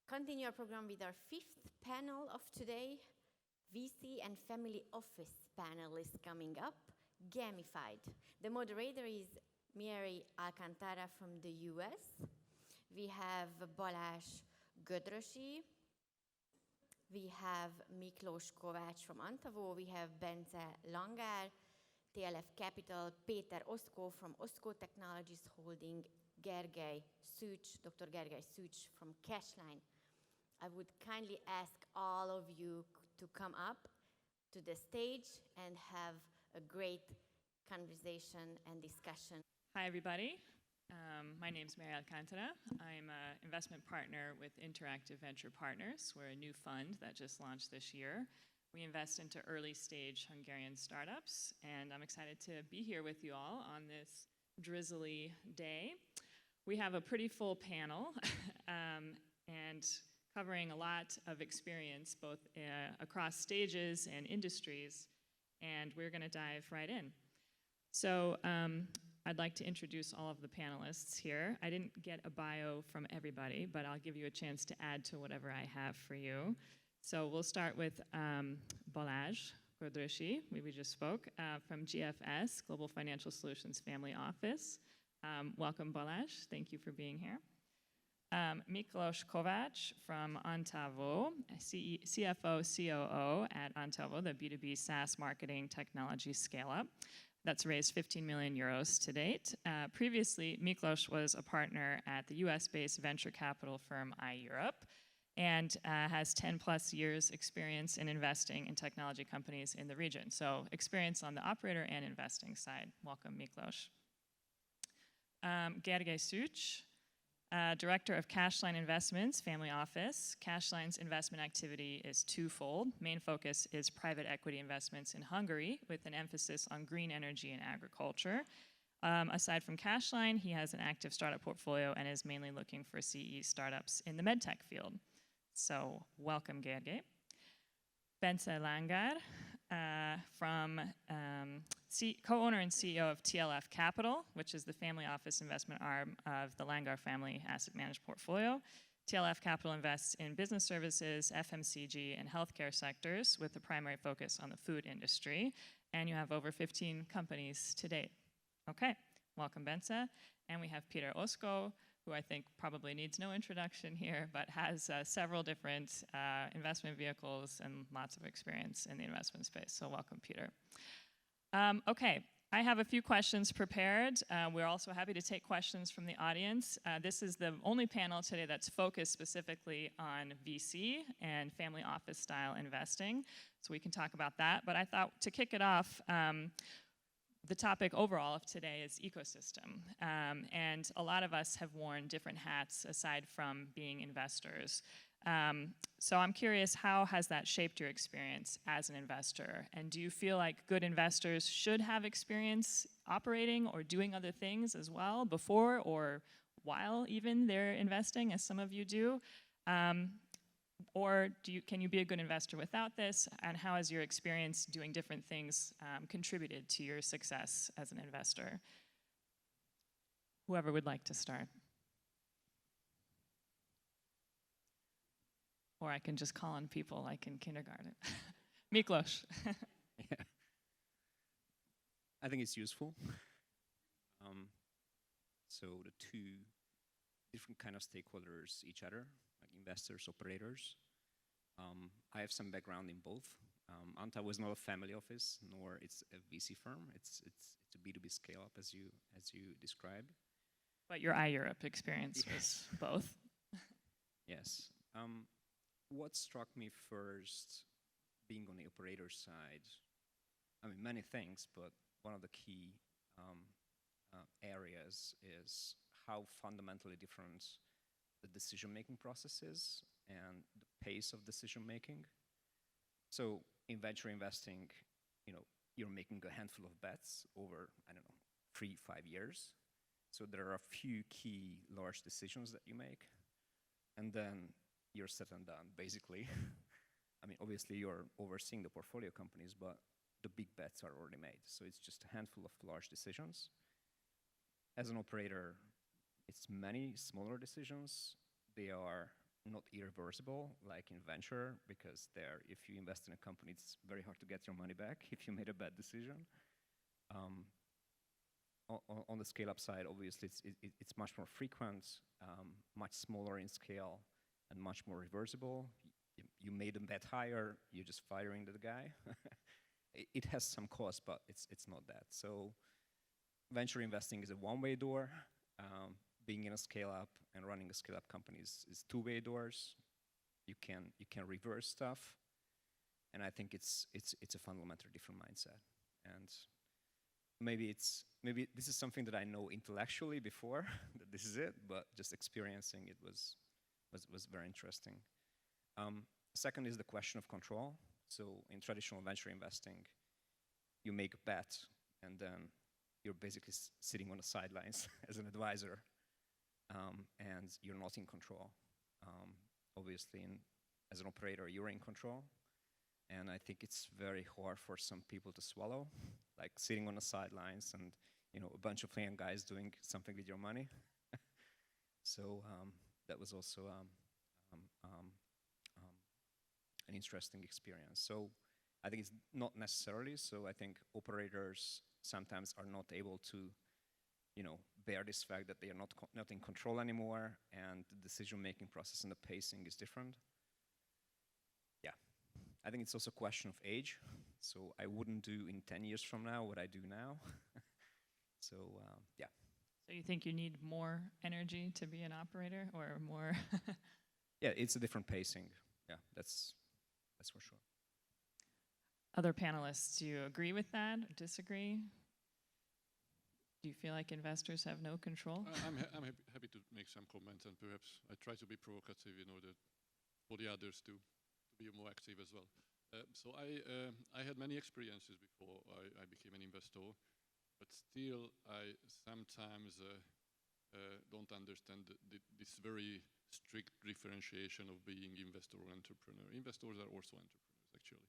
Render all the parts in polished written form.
continue our program with our fifth panel of today. VC and family office panel is coming up, gamified. The moderator is Mary Alcantara from the US. We have Balázs Gödrösi. We have Miklós Kovács from Antavo. We have Bence Langár, TLF Capital, Péter Oszkó from Oszkó Technologies Holding, Gergely Szűcs, Dr. Gergely Szűcs from Cashline. I would kindly ask all of you to come up to the stage and have a great conversation and discussion. Hi, everybody. My name is Mary Alcantara. I'm an investment partner with Interactive Venture Partners. We're a new fund that just launched this year. We invest into early stage Hungarian startups, and I'm excited to be here with you all on this drizzly day. We have a pretty full panel and covering a lot of experience both across stages and industries, and we're going to dive right in. So I'd like to introduce all of the panelists here. I didn't get a bio from everybody, but I'll give you a chance to add to whatever I have for you. So we'll start with Balázs Gödrösi, we just spoke, from GFS, Global Financial Solutions Family Office. Welcome, Balázs. Thank you for being here. Miklós Kovács from Antavo, CFO, COO at Antavo, the B2B SaaS marketing technology scale-up. That's raised 15 million euros to date. Previously, Miklós was a partner at the US-based venture capital firm iEurope and has 10 plus years experience in investing in technology companies in the region. So experience on the operator and investing side. Welcome, Miklós. Gergely Szűcs, Director of Cashline Investments, Family Office. Cashline's investment activity is twofold. Main focus is private equity investments in Hungary with an emphasis on green energy and agriculture. Aside from Cashline, he has an active startup portfolio and is mainly looking for CE startups in the medtech field. So welcome, Gergely. Bence Langár, co-owner and CEO of TLF Capital, which is the family office investment arm of the Langár family asset managed portfolio. TLF Capital invests in business services, FMCG, and healthcare sectors with a primary focus on the food industry. And you have over 15 companies to date. Okay, welcome, Bence. And we have Péter Oszkó, who I think probably needs no introduction here, but has several different investment vehicles and lots of experience in the investment space. So welcome, Péter. Okay, I have a few questions prepared. We're also happy to take questions from the audience. This is the only panel today that's focused specifically on VC and family office style investing. So we can talk about that. But I thought to kick it off, the topic overall of today is ecosystem. And a lot of us have worn different hats aside from being investors. So I'm curious, how has that shaped your experience as an investor? And do you feel like good investors should have experience operating or doing other things as well before or while even they're investing, as some of you do? Or can you be a good investor without this? And how has your experience doing different things contributed to your success as an investor? Whoever would like to start. Or I can just call on people like in kindergarten. Miklós. Yeah. I think it's useful. So the two different kind of stakeholders, each other, like investors, operators. I have some background in both. Anta was not a family office, nor it's a VC firm. It's a B2B scale up, as you described. But your iEurope experience was both. Yes. What struck me first, being on the operator side, I mean many things, but one of the key areas is how fundamentally different the decision-making process is and the pace of decision-making. So in venture investing, you're making a handful of bets over, 3-5 years. So there are a few key large decisions that you make, and then you're set and done, basically. I mean, obviously you're overseeing the portfolio companies, but the big bets are already made. So it's just a handful of large decisions. As an operator, it's many smaller decisions. They are not irreversible like in venture, because there, if you invest in a company, it's very hard to get your money back if you made a bad decision. On the scale-up side, obviously, it's much more frequent, much smaller in scale, and much more reversible. You made a bet higher, you're just firing the guy. It has some cost, but it's not that. So venture investing is a one-way door. Being in a scale-up and running a scale-up company is two-way doors. You can reverse stuff, and I think it's a fundamentally different mindset. And maybe this is something that I know intellectually before that this is it, but just experiencing it was very interesting. Second is the question of control. So in traditional venture investing, you make a bet, and then you're basically sitting on the sidelines as an advisor, and you're not in control. Obviously, as an operator, you're in control, and I think it's very hard for some people to swallow, like sitting on the sidelines and a bunch of young guys doing something with your money. So that was also an interesting experience. So I think it's not necessarily. So I think operators sometimes are not able to, bear this fact that they are not in control anymore, and the decision-making process and the pacing is different. Yeah, I think it's also a question of age. So I wouldn't do in 10 years from now what I do now. So yeah. So you think you need more energy to be an operator, or more? Yeah, it's a different pacing. Yeah, that's for sure. Other panelists, do you agree with that or disagree? Do you feel like investors have no control? I'm happy to make some comments, and perhaps I try to be provocative in order for the others to be more active as well. So I had many experiences before I became an investor, but still I sometimes don't understand this very strict differentiation of being investor or entrepreneur. Investors are also entrepreneurs, actually.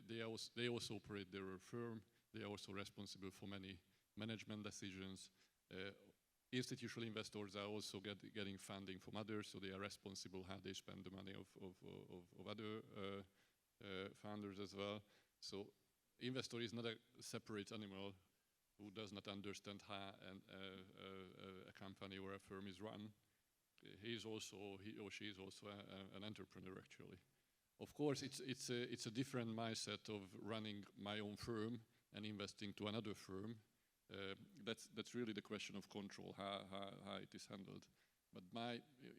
They also operate their firm. They are also responsible for many management decisions. Institutional investors are also getting funding from others, so they are responsible how they spend the money of other founders as well. So investor is not a separate animal who does not understand how a company or a firm is run. He or she is also an entrepreneur, actually. Of course, it's a different mindset of running my own firm and investing to another firm. That's really the question of control, how it is handled. But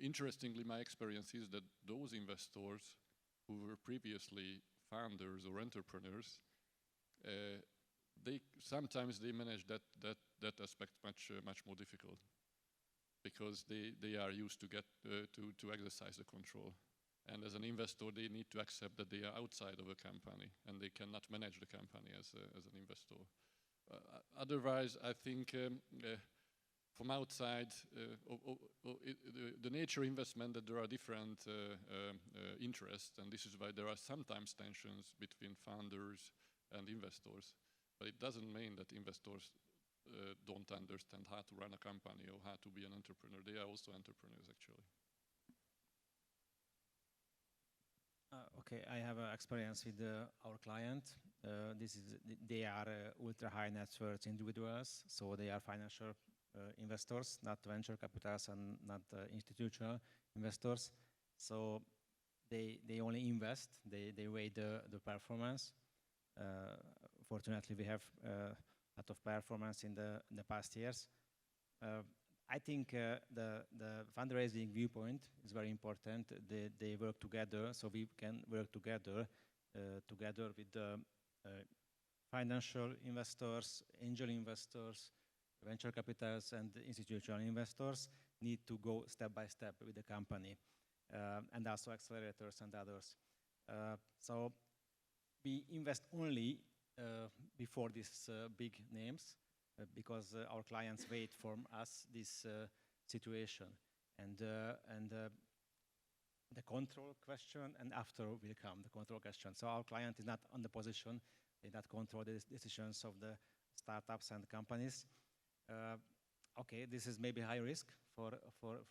interestingly, my experience is that those investors who were previously founders or entrepreneurs, sometimes they manage that aspect much more difficult, because they are used to to exercise the control. And as an investor, they need to accept that they are outside of a company and they cannot manage the company as an investor. Otherwise, I think from outside, the nature investment, that there are different interests, and this is why there are sometimes tensions between founders and investors. But it doesn't mean that investors don't understand how to run a company or how to be an entrepreneur. They are also entrepreneurs, actually. Okay, I have experience with our client. They are ultra high net worth individuals, so they are financial investors, not venture capitals and not institutional investors. So they only invest. They weigh the performance. Fortunately, we have a lot of performance in the past years. I think the fundraising viewpoint is very important. They work together, so we can work together with the financial investors, angel investors, venture capitals, and institutional investors need to go step by step with the company, and also accelerators and others. So we invest only before these big names, because our clients wait from us this situation, and the control question, and after will come the control question. So our client is not on the position, they not control the decisions of the startups and companies. Okay, this is maybe high risk for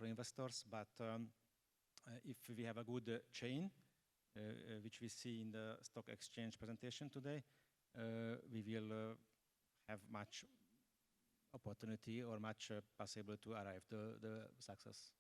investors, but if we have a good chain, which we see in the stock exchange presentation today, we will have much opportunity or much possible to arrive the success.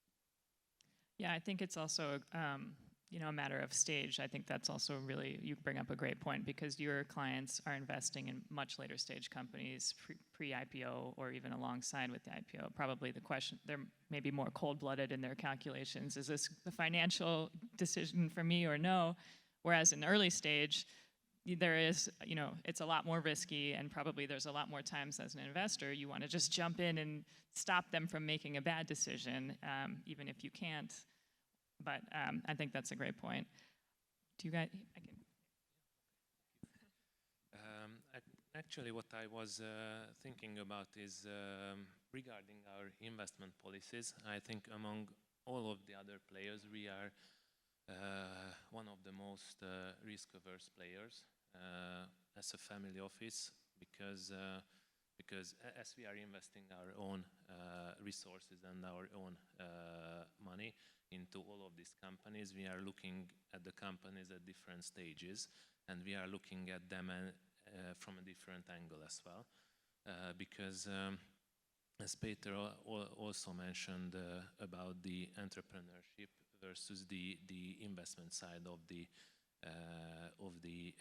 Yeah, I think it's also a matter of stage. I think that's also really, you bring up a great point, because your clients are investing in much later stage companies, pre-IPO or even alongside with the IPO. Probably the question, they're maybe more cold-blooded in their calculations. Is this the financial decision for me or no? Whereas in early stage, there is, it's a lot more risky, and probably there's a lot more times as an investor, you want to just jump in and stop them from making a bad decision, even if you can't. But I think that's a great point. Do you guys? Actually, what I was thinking about is regarding our investment policies. I think among all of the other players, we are one of the most risk-averse players as a family office, because as we are investing our own resources and our own money into all of these companies, we are looking at the companies at different stages, and we are looking at them from a different angle as well. Because as Peter also mentioned about the entrepreneurship versus the investment side of the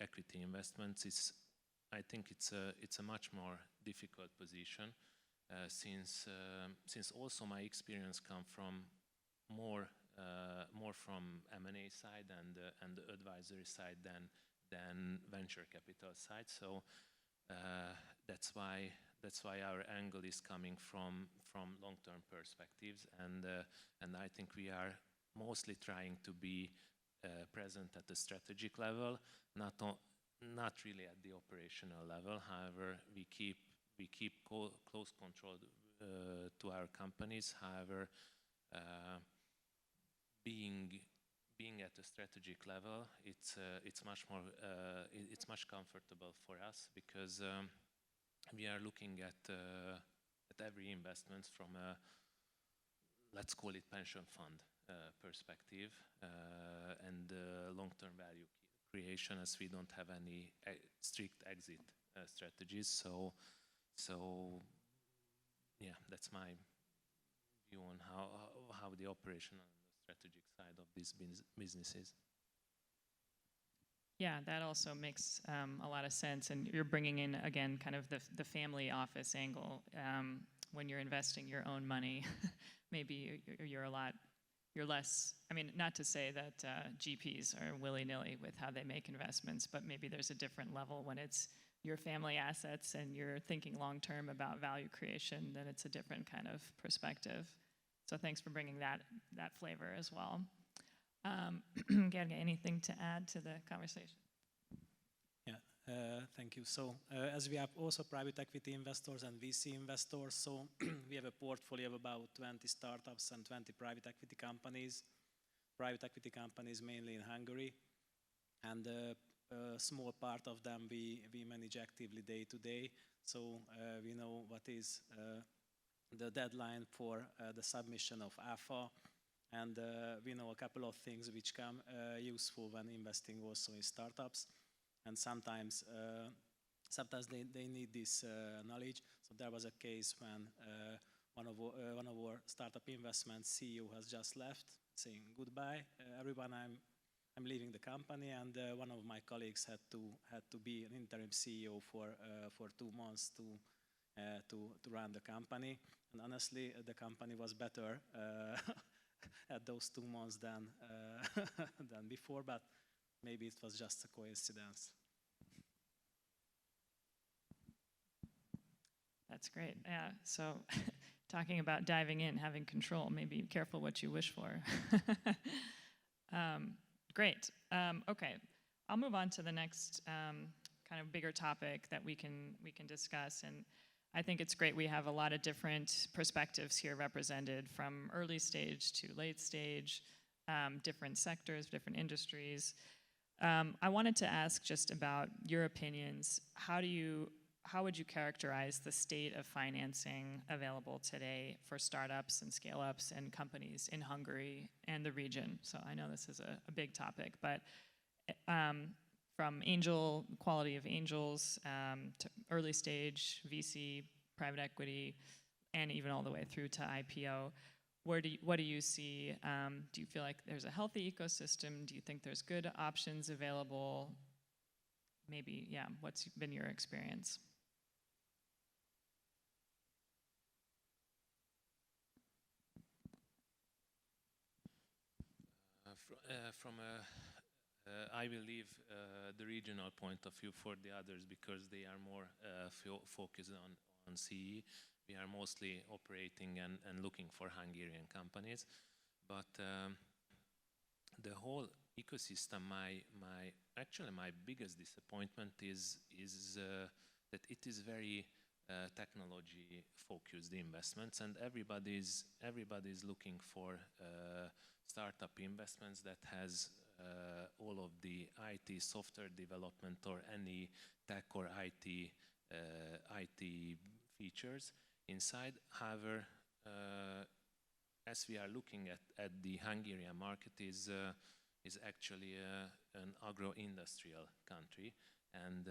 equity investments, I think it's a much more difficult position, since also my experience come from more from M&A side and the advisory side than venture capital side. So that's why our angle is coming from long-term perspectives, and I think we are mostly trying to be present at the strategic level, not really at the operational level. However, we keep close control to our companies. However, being at a strategic level, it's much comfortable for us, because we are looking at every investment from a, let's call it, pension fund perspective, and long-term value creation, as we don't have any strict exit strategies. So yeah, that's my view on how the operational and the strategic side of these businesses. Yeah, that also makes a lot of sense, and you're bringing in, again, kind of the family office angle. When you're investing your own money, maybe you're less, I mean, not to say that GPs are willy-nilly with how they make investments, but maybe there's a different level when it's your family assets and you're thinking long-term about value creation, then it's a different kind of perspective. So thanks for bringing that flavor as well. Gerge, anything to add to the conversation? Yeah, thank you. So as we have also private equity investors and VC investors, so we have a portfolio of about 20 startups and 20 private equity companies mainly in Hungary, and a small part of them we manage actively day to day. So we know what is the deadline for the submission of AFA, and we know a couple of things which come useful when investing also in startups. And sometimes they need this knowledge. So there was a case when one of our startup investment CEO has just left, saying goodbye, everyone. I'm leaving the company, and one of my colleagues had to be an interim CEO for 2 months to run the company. And honestly, the company was better at those 2 months than before, but maybe it was just a coincidence. That's great. Yeah. So talking about diving in, having control, maybe be careful what you wish for. Great. Okay. I'll move on to the next kind of bigger topic that we can discuss. And I think it's great we have a lot of different perspectives here represented, from early stage to late stage, different sectors, different industries. I wanted to ask just about your opinions. How do you how would you characterize the state of financing available today for startups and scale-ups and companies in Hungary and the region? So I know this is a big topic, but from quality of angels to early stage VC, private equity, and even all the way through to IPO, what do you see? Do you feel like there's a healthy ecosystem? Do you think there's good options available? Maybe, yeah, what's been your experience? I will leave the regional point of view for the others because they are more focused on CE. We are mostly operating and looking for Hungarian companies, but the whole ecosystem, actually my biggest disappointment is that it is very technology focused investments, and everybody's looking for startup investments that has all of the IT software development or any tech or IT features inside. However, as we are looking at the Hungarian market is actually an agro-industrial country, and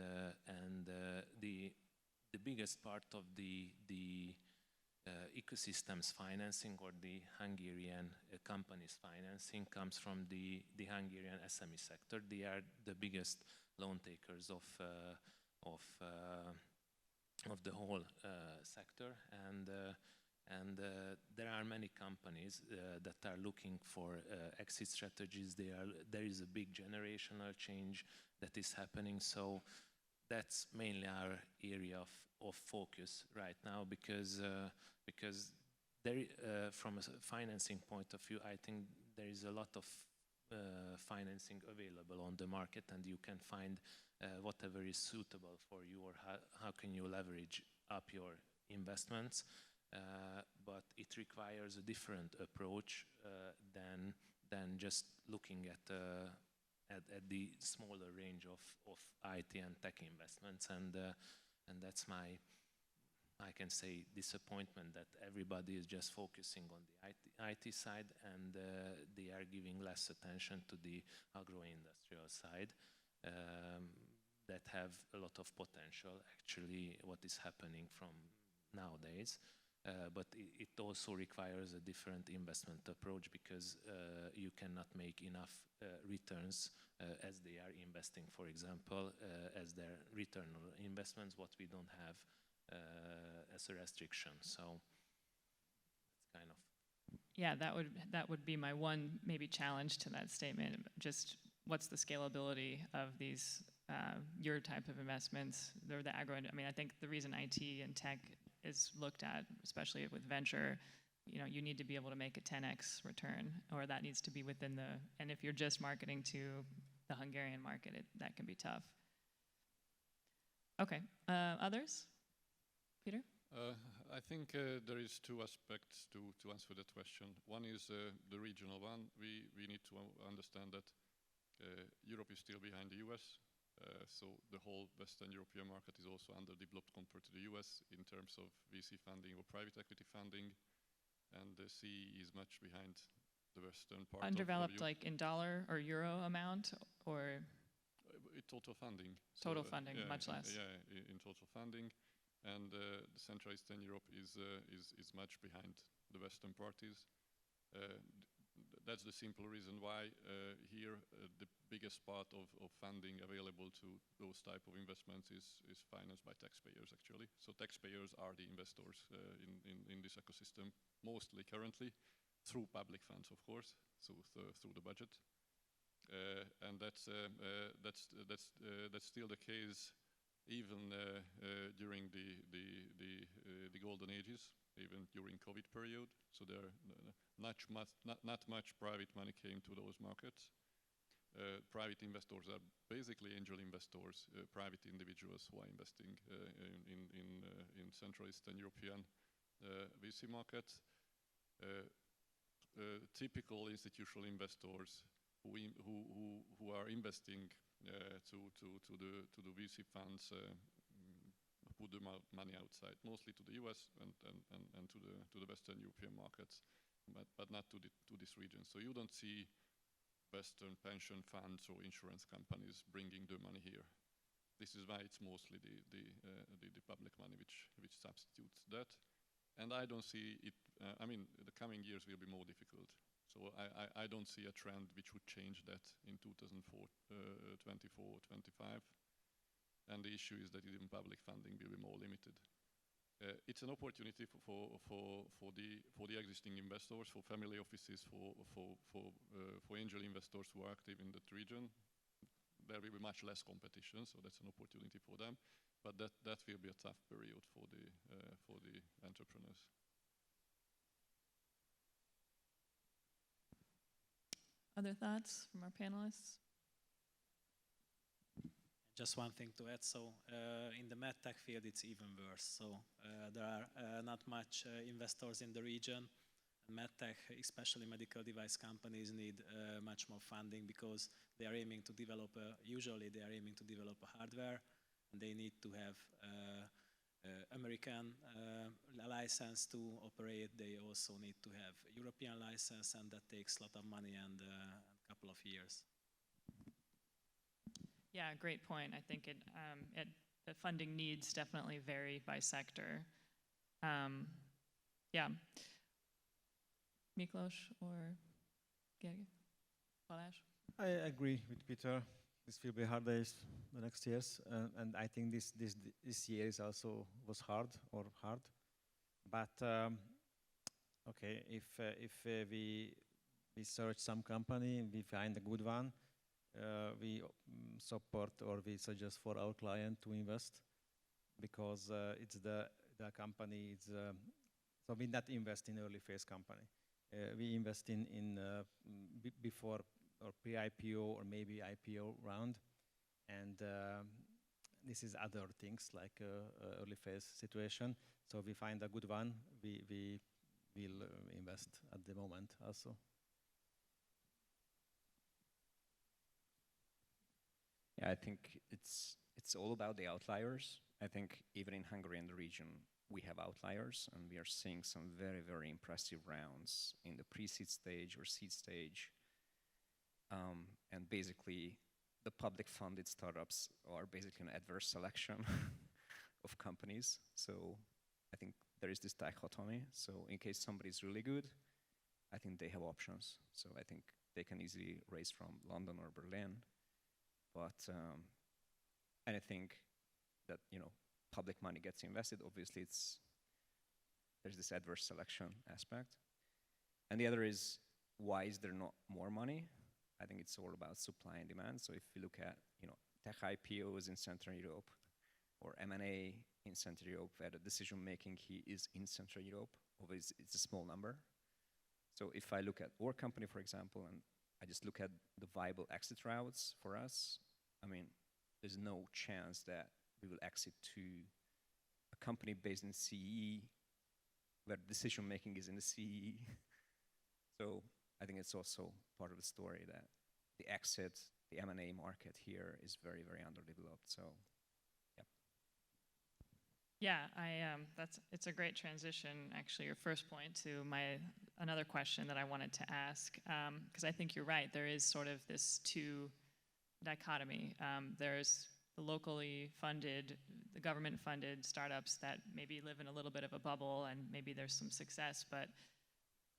the biggest part of the ecosystems financing or the Hungarian companies financing comes from the Hungarian SME sector. They are the biggest loan takers of the whole sector, and there are many companies that are looking for exit strategies. There is a big generational change that is happening, so that's mainly our area of focus right now, because there, from a financing point of view, I think there is a lot of financing available on the market, and you can find whatever is suitable for you, or how can you leverage up your investments. But it requires a different approach than just looking at the smaller range of IT and tech investments, and that's my, I can say, disappointment that everybody is just focusing on the IT side, and they are giving less attention to the agro-industrial side that have a lot of potential, actually, what is happening from nowadays. But it also requires a different investment approach, because you cannot make enough returns as they are investing, for example, as their return on investments, what we don't have as a restriction. So it's kind of... Yeah, that would be my one maybe challenge to that statement. Just what's the scalability of these your type of investments? They're the agro. I mean, I think the reason IT and tech is looked at, especially with venture, you need to be able to make a 10x return, or that needs to be within the. And if you're just marketing to the Hungarian market, that can be tough. Okay, others? Peter? I think there is two aspects to answer that question. One is the regional one. We need to understand that Europe is still behind the US. So the whole Western European market is also underdeveloped compared to the US in terms of VC funding or private equity funding, and the CE is much behind the Western part. Undeveloped, like in dollar or euro amount, or total funding. Total funding, yeah, much less. Yeah, in total funding, and the Central Eastern Europe is much behind the Western parties. That's the simple reason why here the biggest part of funding available to those type of investments is financed by taxpayers, actually. So taxpayers are the investors in this ecosystem, mostly currently, through public funds, of course, so through the budget. And that's still the case even during the golden ages, even during COVID period. So there not much private money came to those markets. Private investors are basically angel investors, private individuals who are investing in Central Eastern European VC markets. Typical institutional investors who are investing to the VC funds put the money outside, mostly to the US and to the Western European markets, but not to this region. So you don't see Western pension funds or insurance companies bringing their money here. This is why it's mostly the public money which substitutes that. And I don't see it, I mean, the coming years will be more difficult. So I don't see a trend which would change that in 2024, 25. And the issue is that even public funding will be more limited. It's an opportunity for the existing investors, for family offices, for angel investors who are active in that region. There will be much less competition, so that's an opportunity for them. But that will be a tough period for the entrepreneurs. Other thoughts from our panelists? Just one thing to add. So in the medtech field, it's even worse. So there are not much investors in the region. Medtech, especially medical device companies, need much more funding because they are aiming to develop, usually they are aiming to develop a hardware, and they need to have American license to operate. They also need to have European license, and that takes a lot of money and a couple of years. Yeah, great point. I think the funding needs definitely vary by sector. Yeah. Miklos or Gergely? Balázs? I agree with Peter. This will be hard days the next years, and I think this year is also was hard. But okay, if we search some company, we find a good one, we support or we suggest for our client to invest because it's the company. So we not invest in early phase company. We invest in before or pre-IPO or maybe IPO round, and this is other things like early phase situation. So we find a good one, we will invest at the moment also. Yeah, I think it's all about the outliers. I think even in Hungary and the region, we have outliers, and we are seeing some very, very impressive rounds in the pre-seed stage or seed stage. And basically, the public funded startups are basically an adverse selection of companies. So I think there is this dichotomy. So in case somebody's really good, I think they have options. So I think they can easily raise from London or Berlin. But anything that, public money gets invested, obviously there's this adverse selection aspect. And the other is, why is there not more money? I think it's all about supply and demand. So if you look at, tech IPOs in Central Europe or M&A in Central Europe, where the decision making is in Central Europe, obviously it's a small number. So if I look at our company, for example, and I just look at the viable exit routes for us, I mean, there's no chance that we will exit to a company based in CEE where decision making is in the CEE. So I think it's also part of the story that the exit, the M&A market here is very, very underdeveloped. So, yeah. Yeah, it's a great transition, actually, your first point to another question that I wanted to ask, because I think you're right. There is sort of this two dichotomy. There's the locally funded, the government funded startups that maybe live in a little bit of a bubble and maybe there's some success, but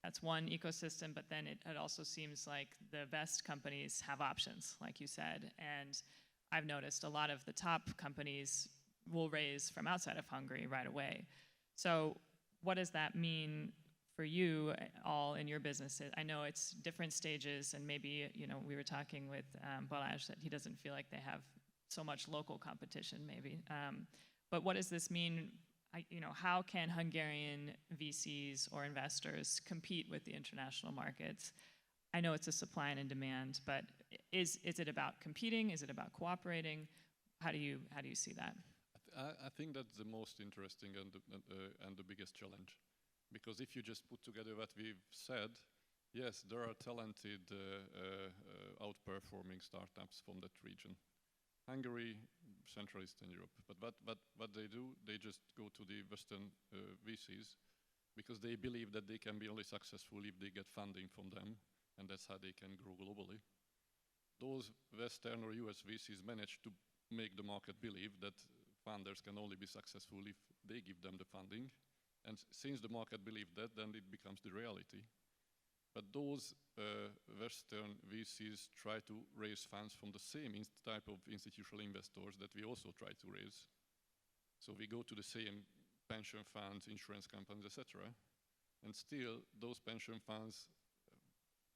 that's one ecosystem. But then it also seems like the best companies have options, like you said. And I've noticed a lot of the top companies will raise from outside of Hungary right away. So what does that mean for you all in your businesses? I know it's different stages, and maybe, we were talking with Balázs that he doesn't feel like they have so much local competition, maybe. But what does this mean? How can Hungarian VCs or investors compete with the international markets? I know it's a supply and a demand, but is it about competing? Is it about cooperating? How do you see that? I think that's the most interesting and the biggest challenge. Because if you just put together what we've said, yes, there are talented outperforming startups from that region. Hungary Central Eastern Europe. But what they do, they just go to the Western VCs because they believe that they can be only successful if they get funding from them, and that's how they can grow globally. Those Western or US VCs manage to make the market believe that founders can only be successful if they give them the funding. And since the market believed that, then it becomes the reality. But those Western VCs try to raise funds from the same type of institutional investors that we also try to raise. So we go to the same pension funds, insurance companies, etc. And still, those pension funds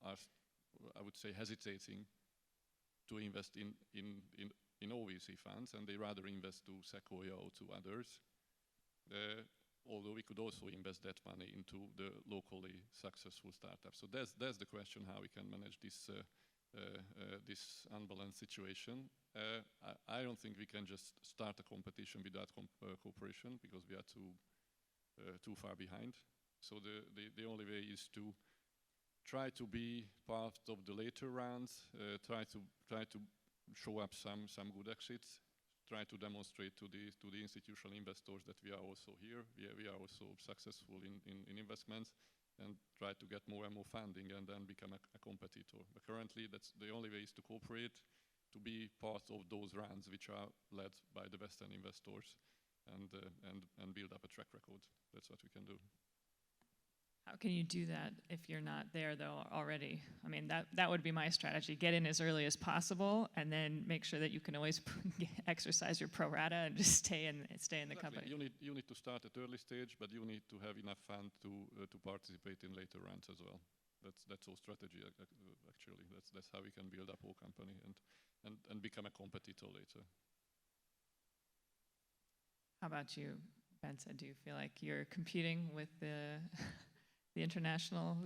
are, I would say, hesitating to invest in OVC funds, and they rather invest to Sequoia or to others. Although we could also invest that money into the locally successful startups. So that's the question, how we can manage this this unbalanced situation. I don't think we can just start a competition without cooperation, because we are too far behind. So the only way is to try to be part of the later rounds, try to show up some good exits, try to demonstrate to the institutional investors that we are also here, we are also successful in investments, and try to get more and more funding and then become a competitor. But currently, that's the only way is to cooperate, to be part of those rounds which are led by the Western investors, and build up a track record. That's what we can do. How can you do that if you're not there, though, already? I mean, that would be my strategy. Get in as early as possible, and then make sure that you can always exercise your pro rata and just stay in the company. You need to start at early stage, but you need to have enough fund to participate in later rounds as well. That's our strategy, actually. That's how we can build up our company and become a competitor later. How about you, Bence? Do you feel like you're competing with the international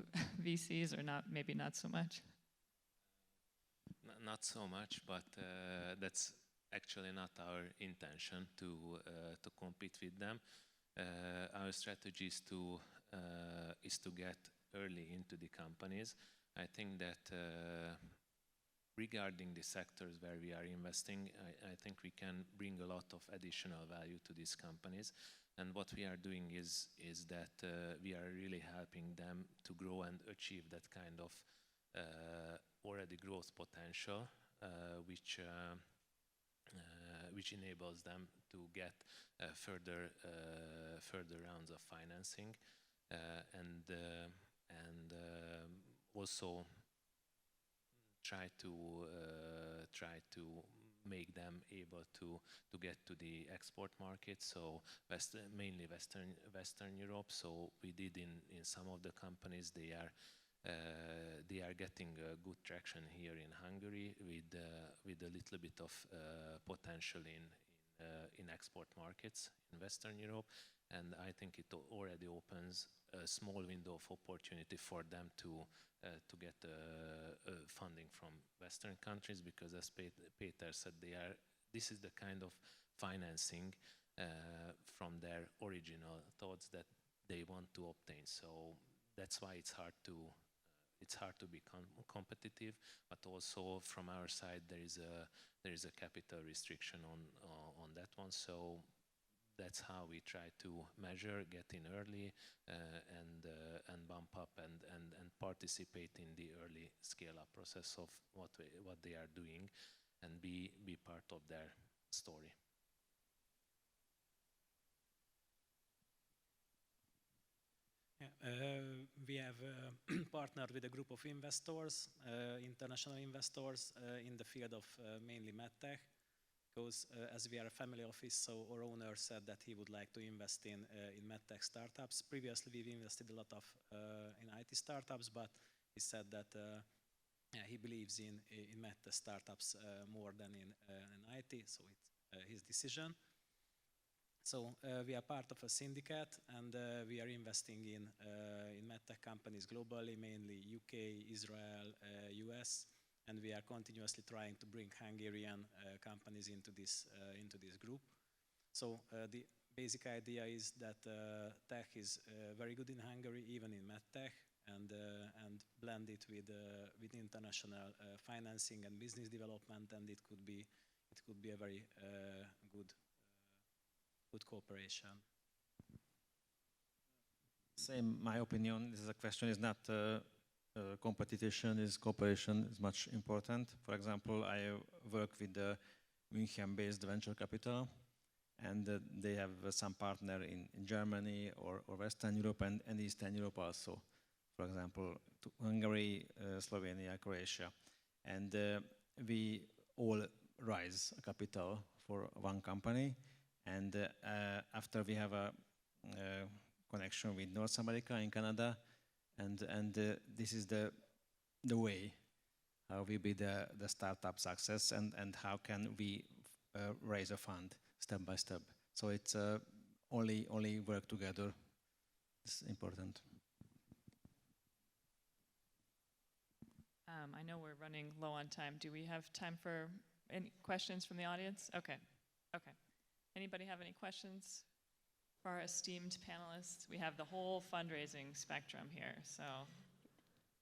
VCs, or not? Maybe not so much. Not so much, but that's actually not our intention to compete with them. Our strategy is to get early into the companies. I think that regarding the sectors where we are investing, I think we can bring a lot of additional value to these companies. And what we are doing is that we are really helping them to grow and achieve that kind of already growth potential, which enables them to get further rounds of financing, and also try to make them able to get to the export market, so mainly Western Europe. So we did in some of the companies, they are getting good traction here in Hungary with a little bit of potential in export markets in Western Europe, and I think it already opens a small window of opportunity for them to get funding from Western countries, because as Peter said, this is the kind of financing from their original thoughts that they want to obtain. So that's why it's hard to be competitive, but also from our side there is a capital restriction on that one. So that's how we try to measure, get in early, and bump up and participate in the early scale-up process of what they are doing, and be part of their story. We have partnered with a group of investors, international investors, in the field of mainly medtech. Because as we are a family office, so our owner said that he would like to invest in medtech startups. Previously, we've invested a lot of in IT startups, but he said that he believes in medtech startups more than in IT, so it's his decision. So we are part of a syndicate, and we are investing in medtech companies globally, mainly UK, Israel, US. And we are continuously trying to bring Hungarian companies into this group. So the basic idea is that tech is very good in Hungary, even in medtech, and blend it with international financing and business development, and it could be it could be a very good cooperation. Same, my opinion. This is a question is not competition, is cooperation is much important. For example, I work with the München-based venture capital, and they have some partner in Germany or Western Europe and Eastern Europe also. For example, Hungary, Slovenia, Croatia. And we all raise capital for one company. And after we have a connection with North America and Canada, and this is the way how we be the startup success, and how can we raise a fund step by step. So it's only work together. It's important. I know we're running low on time. Do we have time for any questions from the audience? Okay. Anybody have any questions for our esteemed panelists? We have the whole fundraising spectrum here, so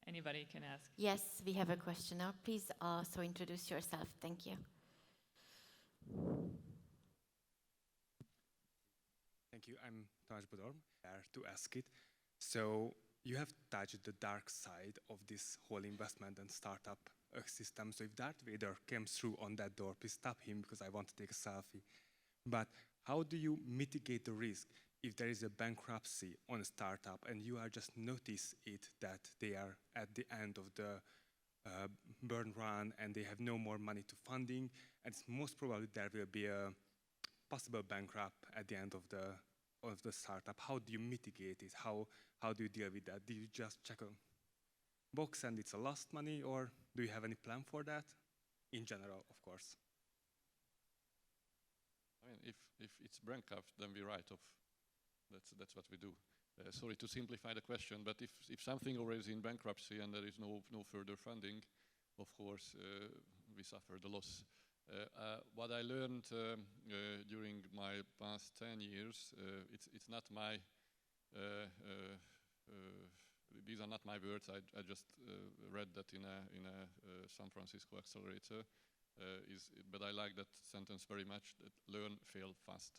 anybody can ask. Yes, we have a question now. Please also introduce yourself. Thank you. Thank you. I'm Taj Bodor, here to ask it. So you have touched the dark side of this whole investment and startup system. So if Darth Vader came through on that door, please stop him because I want to take a selfie. But how do you mitigate the risk if there is a bankruptcy on a startup and you are just notice it that they are at the end of the burn run and they have no more money to funding, and it's most probably there will be a possible bankrupt at the end of the startup? How do you mitigate it? How do you deal with that? Do you just check a box and it's a lost money, or do you have any plan for that? In general, of course. I mean, if it's bankrupt, then we write off. That's what we do. Sorry to simplify the question, but if something already is in bankruptcy and there is no further funding, of course we suffer the loss. What I learned during my past 10 years, it's not my these are not my words. I just read that in a San Francisco accelerator. But I like that sentence very much. That learn, fail, fast.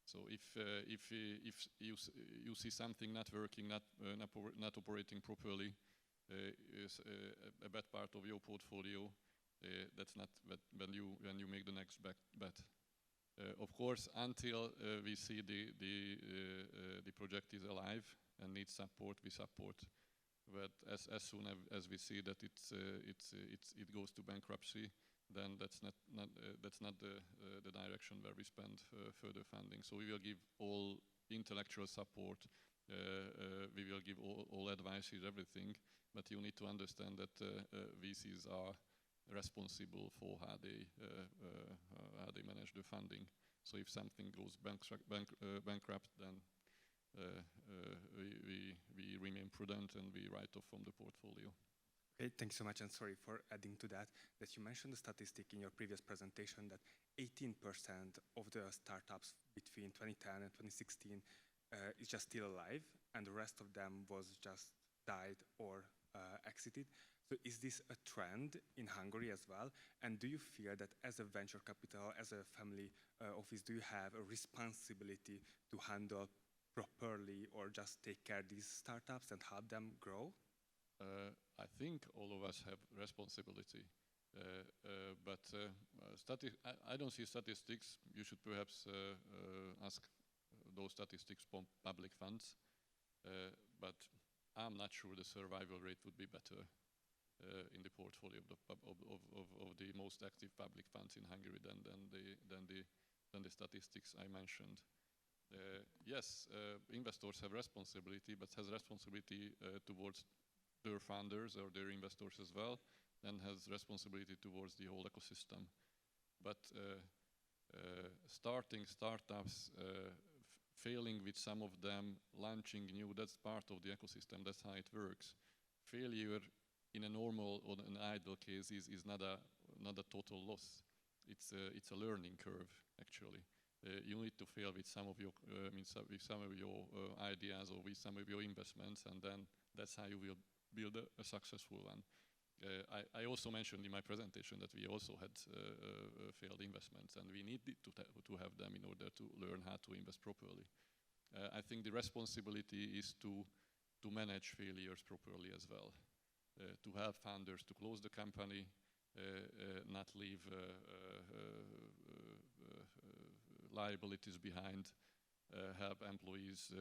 So if you see something not working, not operating properly, is a bad part of your portfolio, that's not when you make the next bet. Of course, until we see the project is alive and needs support, we support. But as soon as we see that it goes to bankruptcy, then that's not the direction where we spend further funding. So we will give all intellectual support, we will give all advices, everything. But you need to understand that VCs are responsible for how they manage the funding. So if something goes bankrupt, then we remain prudent and we write off from the portfolio. Okay, thanks so much, and sorry for adding to that you mentioned the statistic in your previous presentation that 18% of the startups between 2010 and 2016 is just still alive, and the rest of them was just died or exited. So is this a trend in Hungary as well? And do you feel that as a venture capital, as a family office, do you have a responsibility to handle properly or just take care of these startups and help them grow? I think all of us have responsibility, but I don't see statistics. You should perhaps ask those statistics from public funds, but I'm not sure the survival rate would be better in the portfolio of the most active public funds in Hungary than the statistics I mentioned. Yes, investors have responsibility, but has responsibility towards their founders or their investors as well, and has responsibility towards the whole ecosystem. But starting startups, failing with some of them, launching new, that's part of the ecosystem, that's how it works. Failure in a normal or an ideal case is not a total loss. It's a learning curve, actually. You need to fail with some of your ideas or with some of your investments, and then that's how you will build a successful one. I also mentioned in my presentation that we also had failed investments, and we need to have them in order to learn how to invest properly. I think the responsibility is to manage failures properly as well, to have founders to close the company, not leave liabilities behind, help employees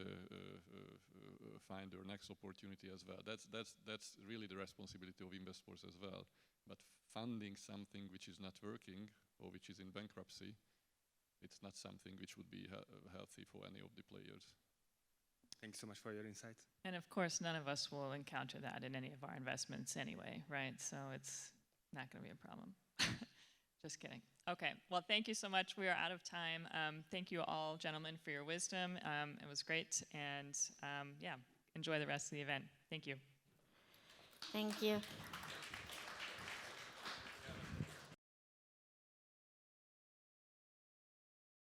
find their next opportunity as well. That's really the responsibility of investors as well. But funding something which is not working or which is in bankruptcy, it's not something which would be healthy for any of the players. Thank you so much for your insights. And of course, none of us will encounter that in any of our investments anyway, right? So it's not going to be a problem. Just kidding. Okay, well, thank you so much. We are out of time. Thank you all, gentlemen, for your wisdom. It was great. And yeah, enjoy the rest of the event. Thank you. Thank you.